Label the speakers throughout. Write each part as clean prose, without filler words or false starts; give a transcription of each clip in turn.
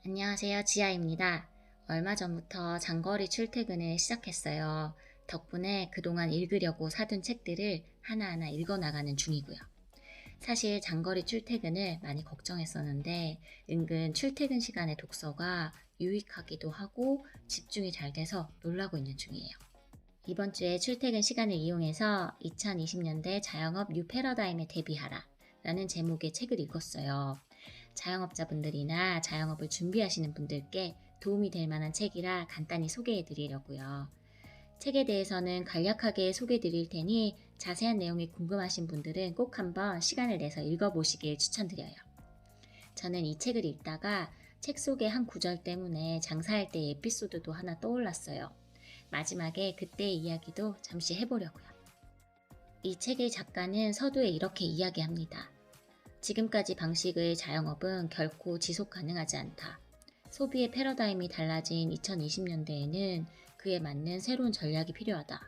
Speaker 1: 안녕하세요. 지아입니다. 얼마 전부터 장거리 출퇴근을 시작했어요. 덕분에 그동안 읽으려고 사둔 책들을 하나하나 읽어나가는 중이고요. 사실 장거리 출퇴근을 많이 걱정했었는데 은근 출퇴근 시간에 독서가 유익하기도 하고 집중이 잘 돼서 놀라고 있는 중이에요. 이번 주에 출퇴근 시간을 이용해서 2020년대 자영업 뉴 패러다임에 대비하라 라는 제목의 책을 읽었어요. 자영업자분들이나 자영업을 준비하시는 분들께 도움이 될 만한 책이라 간단히 소개해 드리려고요. 책에 대해서는 간략하게 소개해 드릴 테니 자세한 내용이 궁금하신 분들은 꼭 한번 시간을 내서 읽어보시길 추천드려요. 저는 이 책을 읽다가 책 속의 한 구절 때문에 장사할 때의 에피소드도 하나 떠올랐어요. 마지막에 그때의 이야기도 잠시 해보려고요. 이 책의 작가는 서두에 이렇게 이야기합니다. 지금까지 방식의 자영업은 결코 지속 가능하지 않다. 소비의 패러다임이 달라진 2020년대에는 그에 맞는 새로운 전략이 필요하다.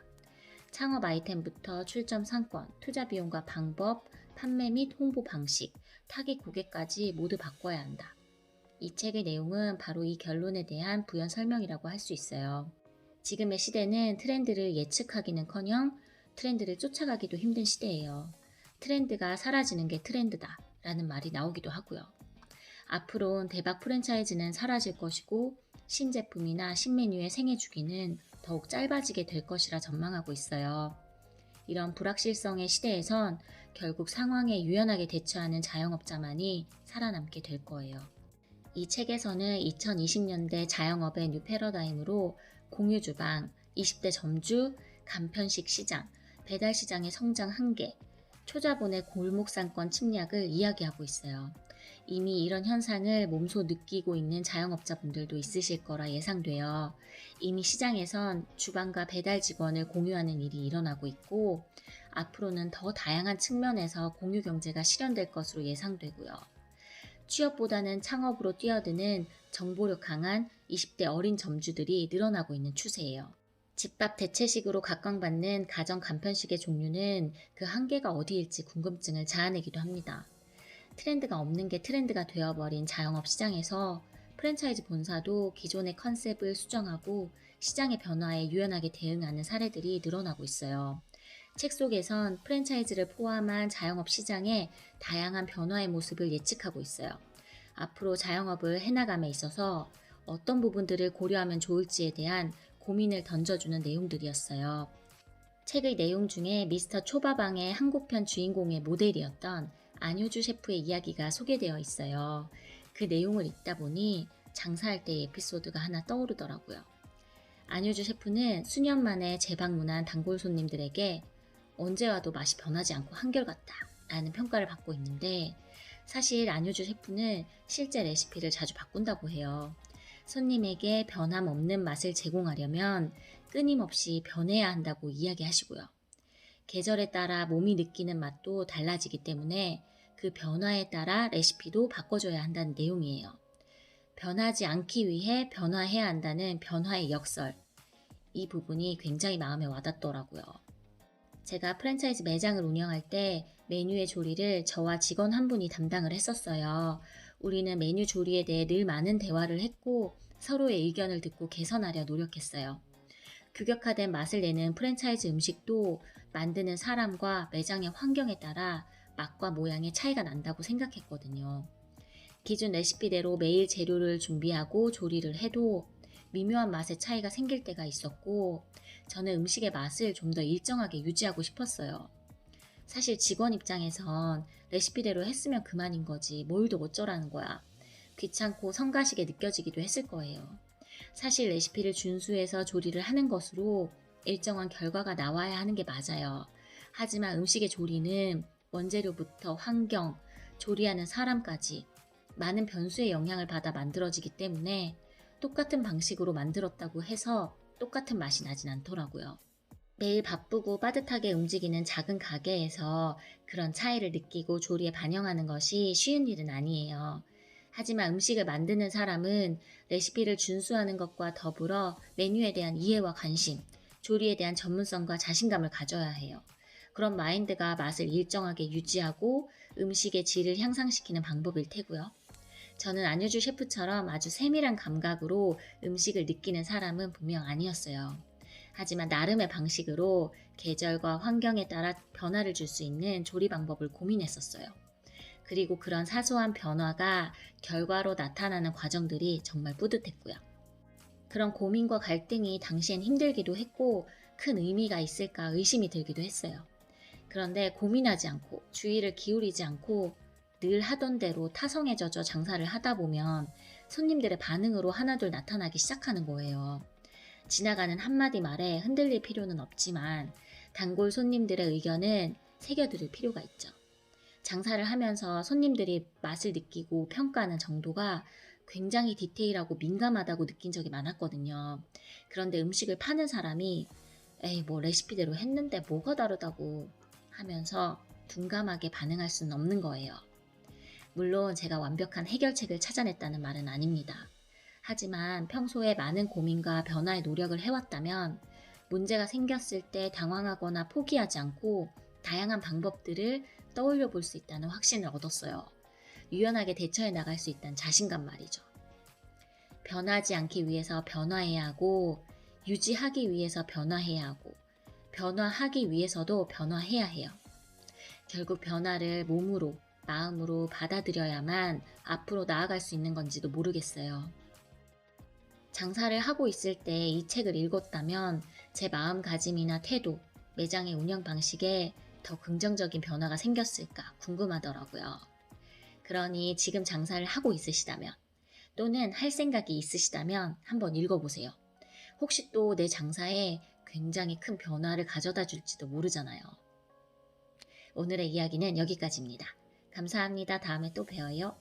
Speaker 1: 창업 아이템부터 출점 상권, 투자 비용과 방법, 판매 및 홍보 방식, 타깃 고객까지 모두 바꿔야 한다. 이 책의 내용은 바로 이 결론에 대한 부연 설명이라고 할 수 있어요. 지금의 시대는 트렌드를 예측하기는커녕 트렌드를 쫓아가기도 힘든 시대예요. 트렌드가 사라지는 게 트렌드다 라는 말이 나오기도 하고요. 앞으로는 대박 프랜차이즈는 사라질 것이고 신제품이나 신메뉴의 생애 주기는 더욱 짧아지게 될 것이라 전망하고 있어요. 이런 불확실성의 시대에선 결국 상황에 유연하게 대처하는 자영업자만이 살아남게 될 거예요. 이 책에서는 2020년대 자영업의 뉴 패러다임으로 공유주방, 20대 점주, 간편식 시장, 배달 시장의 성장 한계, 초자본의 골목상권 침략을 이야기하고 있어요. 이미 이런 현상을 몸소 느끼고 있는 자영업자분들도 있으실 거라 예상돼요. 이미 시장에선 주방과 배달 직원을 공유하는 일이 일어나고 있고 앞으로는 더 다양한 측면에서 공유 경제가 실현될 것으로 예상되고요. 취업보다는 창업으로 뛰어드는 정보력 강한 20대 어린 점주들이 늘어나고 있는 추세예요. 집밥 대체식으로 각광받는 가정 간편식의 종류는 그 한계가 어디일지 궁금증을 자아내기도 합니다. 트렌드가 없는 게 트렌드가 되어버린 자영업 시장에서 프랜차이즈 본사도 기존의 컨셉을 수정하고 시장의 변화에 유연하게 대응하는 사례들이 늘어나고 있어요. 책 속에선 프랜차이즈를 포함한 자영업 시장의 다양한 변화의 모습을 예측하고 있어요. 앞으로 자영업을 해나감에 있어서 어떤 부분들을 고려하면 좋을지에 대한 고민을 던져주는 내용들이었어요. 책의 내용 중에 미스터 초밥왕의 한국편 주인공의 모델이었던 안효주 셰프의 이야기가 소개되어 있어요. 그 내용을 읽다 보니 장사할 때의 에피소드가 하나 떠오르더라고요. 안효주 셰프는 수년 만에 재방문한 단골 손님들에게 언제 와도 맛이 변하지 않고 한결같다 라는 평가를 받고 있는데 사실 안효주 셰프는 실제 레시피를 자주 바꾼다고 해요. 손님에게 변함없는 맛을 제공하려면 끊임없이 변해야 한다고 이야기하시고요. 계절에 따라 몸이 느끼는 맛도 달라지기 때문에 그 변화에 따라 레시피도 바꿔줘야 한다는 내용이에요. 변하지 않기 위해 변화해야 한다는 변화의 역설. 이 부분이 굉장히 마음에 와닿더라고요. 제가 프랜차이즈 매장을 운영할 때 메뉴의 조리를 저와 직원 한 분이 담당을 했었어요. 우리는 메뉴 조리에 대해 늘 많은 대화를 했고 서로의 의견을 듣고 개선하려 노력했어요. 규격화된 맛을 내는 프랜차이즈 음식도 만드는 사람과 매장의 환경에 따라 맛과 모양의 차이가 난다고 생각했거든요. 기존 레시피대로 매일 재료를 준비하고 조리를 해도 미묘한 맛의 차이가 생길 때가 있었고 저는 음식의 맛을 좀 더 일정하게 유지하고 싶었어요. 사실 직원 입장에선 레시피대로 했으면 그만인 거지 뭘 더 어쩌라는 거야. 귀찮고 성가시게 느껴지기도 했을 거예요. 사실 레시피를 준수해서 조리를 하는 것으로 일정한 결과가 나와야 하는 게 맞아요. 하지만 음식의 조리는 원재료부터 환경, 조리하는 사람까지 많은 변수의 영향을 받아 만들어지기 때문에 똑같은 방식으로 만들었다고 해서 똑같은 맛이 나진 않더라고요. 매일 바쁘고 빠듯하게 움직이는 작은 가게에서 그런 차이를 느끼고 조리에 반영하는 것이 쉬운 일은 아니에요. 하지만 음식을 만드는 사람은 레시피를 준수하는 것과 더불어 메뉴에 대한 이해와 관심, 조리에 대한 전문성과 자신감을 가져야 해요. 그런 마인드가 맛을 일정하게 유지하고 음식의 질을 향상시키는 방법일 테고요. 저는 안효주 셰프처럼 아주 세밀한 감각으로 음식을 느끼는 사람은 분명 아니었어요. 하지만 나름의 방식으로 계절과 환경에 따라 변화를 줄 수 있는 조리 방법을 고민했었어요. 그리고 그런 사소한 변화가 결과로 나타나는 과정들이 정말 뿌듯했고요. 그런 고민과 갈등이 당시엔 힘들기도 했고 큰 의미가 있을까 의심이 들기도 했어요. 그런데 고민하지 않고 주의를 기울이지 않고 늘 하던 대로 타성에 젖어 장사를 하다 보면 손님들의 반응으로 하나둘 나타나기 시작하는 거예요. 지나가는 한마디 말에 흔들릴 필요는 없지만 단골 손님들의 의견은 새겨들을 필요가 있죠. 장사를 하면서 손님들이 맛을 느끼고 평가하는 정도가 굉장히 디테일하고 민감하다고 느낀 적이 많았거든요. 그런데 음식을 파는 사람이 에이 뭐 레시피대로 했는데 뭐가 다르다고 하면서 둔감하게 반응할 수는 없는 거예요. 물론 제가 완벽한 해결책을 찾아냈다는 말은 아닙니다. 하지만 평소에 많은 고민과 변화의 노력을 해왔다면 문제가 생겼을 때 당황하거나 포기하지 않고 다양한 방법들을 떠올려 볼 수 있다는 확신을 얻었어요. 유연하게 대처해 나갈 수 있다는 자신감 말이죠. 변하지 않기 위해서 변화해야 하고 유지하기 위해서 변화해야 하고 변화하기 위해서도 변화해야 해요. 결국 변화를 몸으로 마음으로 받아들여야만 앞으로 나아갈 수 있는 건지도 모르겠어요. 장사를 하고 있을 때 이 책을 읽었다면 제 마음가짐이나 태도, 매장의 운영 방식에 더 긍정적인 변화가 생겼을까 궁금하더라고요. 그러니 지금 장사를 하고 있으시다면 또는 할 생각이 있으시다면 한번 읽어보세요. 혹시 또 내 장사에 굉장히 큰 변화를 가져다 줄지도 모르잖아요. 오늘의 이야기는 여기까지입니다. 감사합니다. 다음에 또 봬요.